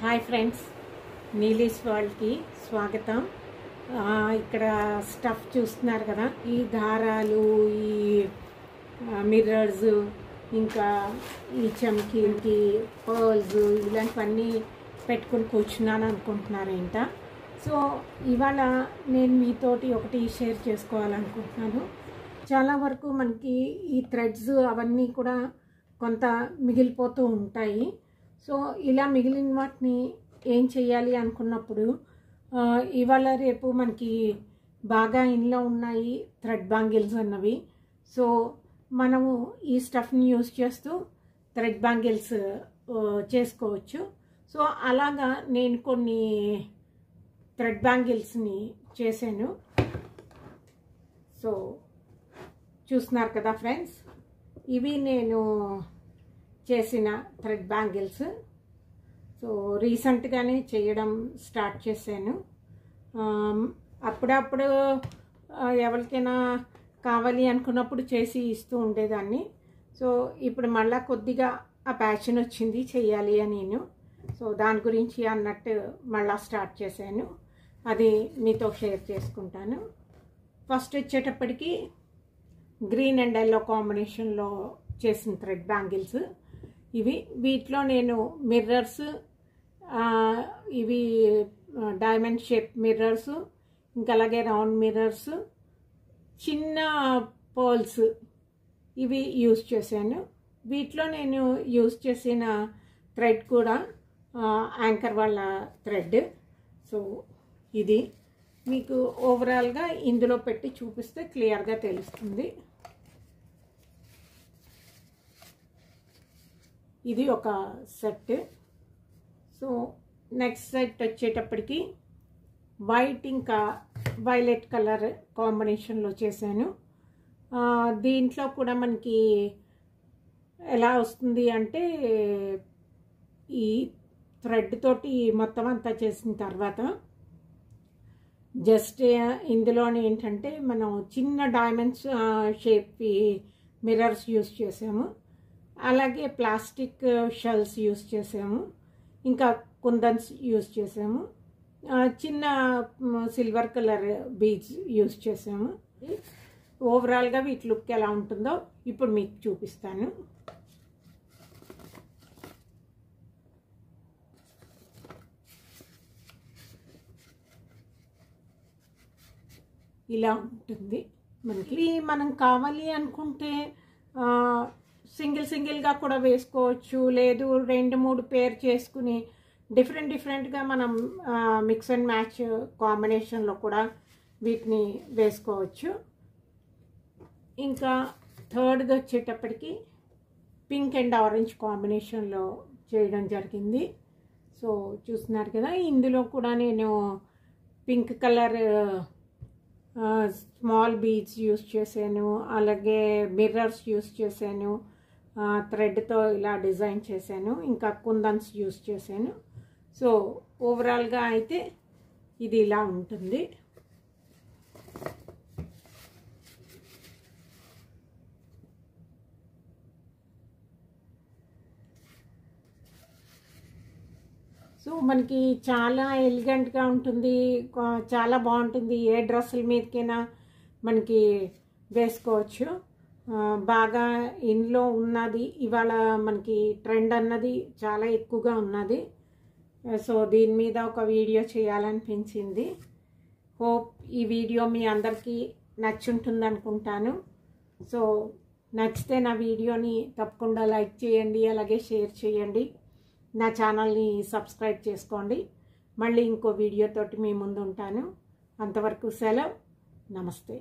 Hi friends, నీలీస్ వరల్డ్కి స్వాగతం. ఇక్కడ stuff చూస్తున్నారు కదా, ఈ దారాలు, ఈ మిర్రర్స్, ఇంకా ఈ చమ్కీలకి పర్ల్స్ ఇలాంటివన్నీ పెట్టుకుని కూర్చున్నాను అనుకుంటున్నారేంట. సో ఇవాళ నేను మీతోటి ఒకటి షేర్ చేసుకోవాలనుకుంటున్నాను. చాలా వరకు మనకి ఈ థ్రెడ్స్ అవన్నీ కూడా కొంత మిగిలిపోతూ ఉంటాయి. సో ఇలా మిగిలిన వాటిని ఏం చేయాలి అనుకున్నప్పుడు ఇవాళ రేపు మనకి బాగా ఇంట్లో ఉన్నాయి థ్రెడ్ బ్యాంగిల్స్ అన్నవి. సో మనము ఈ స్టఫ్ని యూజ్ చేస్తూ థ్రెడ్ బ్యాంగిల్స్ చేసుకోవచ్చు. సో అలాగా నేను కొన్ని థ్రెడ్ బ్యాంగిల్స్ని చేశాను. సో చూస్తున్నారు కదా ఫ్రెండ్స్, ఇవి నేను చేసిన థ్రెడ్ బ్యాంగిల్స్. సో రీసెంట్గానే చేయడం స్టార్ట్ చేశాను. అప్పుడప్పుడు ఎవరికైనా కావాలి అనుకున్నప్పుడు చేసి ఇస్తూ ఉండేదాన్ని. సో ఇప్పుడు మళ్ళీ కొద్దిగా ఆ ప్యాషన్ వచ్చింది చెయ్యాలి అని నేను. సో దాని గురించి అన్నట్టు మళ్ళీ స్టార్ట్ చేశాను. అది మీతో షేర్ చేసుకుంటాను. ఫస్ట్ వచ్చేటప్పటికి గ్రీన్ అండ్ ఎల్లో కాంబినేషన్లో చేసిన థ్రెడ్ బ్యాంగిల్స్ ఇవి. వీటిలో నేను మిర్రర్స్, ఇవి డైమండ్ షేప్ మిర్రర్స్, ఇంకా అలాగే రౌండ్ మిర్రర్స్, చిన్న పర్ల్స్ ఇవి యూజ్ చేశాను. వీటిలో నేను యూజ్ చేసిన థ్రెడ్ కూడా యాంకర్ వాళ్ళ థ్రెడ్. సో ఇది మీకు ఓవరాల్గా ఇందులో పెట్టి చూపిస్తే క్లియర్గా తెలుస్తుంది. ఇది ఒక సెట్. సో నెక్స్ట్ సెట్ వచ్చేటప్పటికి వైట్ ఇంకా వైలెట్ కలర్ కాంబినేషన్లో చేశాను. దీంట్లో కూడా మనకి ఎలా వస్తుంది అంటే, ఈ థ్రెడ్ తోటి మొత్తం అంతా చేసిన తర్వాత జస్ట్ ఇందులోనే ఏంటంటే మనం చిన్న డైమండ్స్ షేప్ మిర్రర్స్ యూజ్ చేసాము. అలాగే ప్లాస్టిక్ షెల్స్ యూజ్ చేసాము, ఇంకా కుందన్స్ యూజ్ చేసాము, చిన్న సిల్వర్ కలర్ బీడ్స్ యూజ్ చేసాము. ఓవరాల్గా వీటి లుక్ ఎలా ఉంటుందో ఇప్పుడు మీకు చూపిస్తాను. ఇలా ఉంటుంది మనకి. మనం కావాలి అనుకుంటే సింగిల్గా కూడా వేసుకోవచ్చు, లేదు 2-3 పేర్ చేసుకుని డిఫరెంట్గా మనం మిక్స్ అండ్ మ్యాచ్ కాంబినేషన్లో కూడా వీటిని వేసుకోవచ్చు. ఇంకా థర్డ్గా వచ్చేటప్పటికి పింక్ అండ్ ఆరెంజ్ కాంబినేషన్లో చేయడం జరిగింది. సో చూస్తున్నారు కదా, ఇందులో కూడా నేను pink colour small beads use చేశాను, అలాగే మిర్రర్స్ యూజ్ చేశాను, థ్రెడ్తో ఇలా డిజైన్ చేశాను, ఇంకా కుందన్స్ యూజ్ చేశాను. సో ఓవరాల్గా అయితే ఇది ఇలా ఉంటుంది. సో మనకి చాలా ఎలిగెంట్గా ఉంటుంది, చాలా బాగుంటుంది. ఏ డ్రెస్సుల మీదకైనా మనకి వేసుకోవచ్చు. బాగా ఇంట్లో ఉన్నది ఇవాళ మనకి ట్రెండ్ అన్నది చాలా ఎక్కువగా ఉన్నది. సో దీని మీద ఒక వీడియో చేయాలనిపించింది. హోప్ ఈ వీడియో మీ అందరికీ నచ్చుంటుంది అనుకుంటాను. సో నచ్చితే నా వీడియోని తప్పకుండా లైక్ చేయండి, అలాగే షేర్ చేయండి. నా ఛానల్ని సబ్స్క్రైబ్ చేసుకోండి. మళ్ళీ ఇంకో వీడియోతోటి మీ ముందు ఉంటాను. అంతవరకు సెలవు. నమస్తే.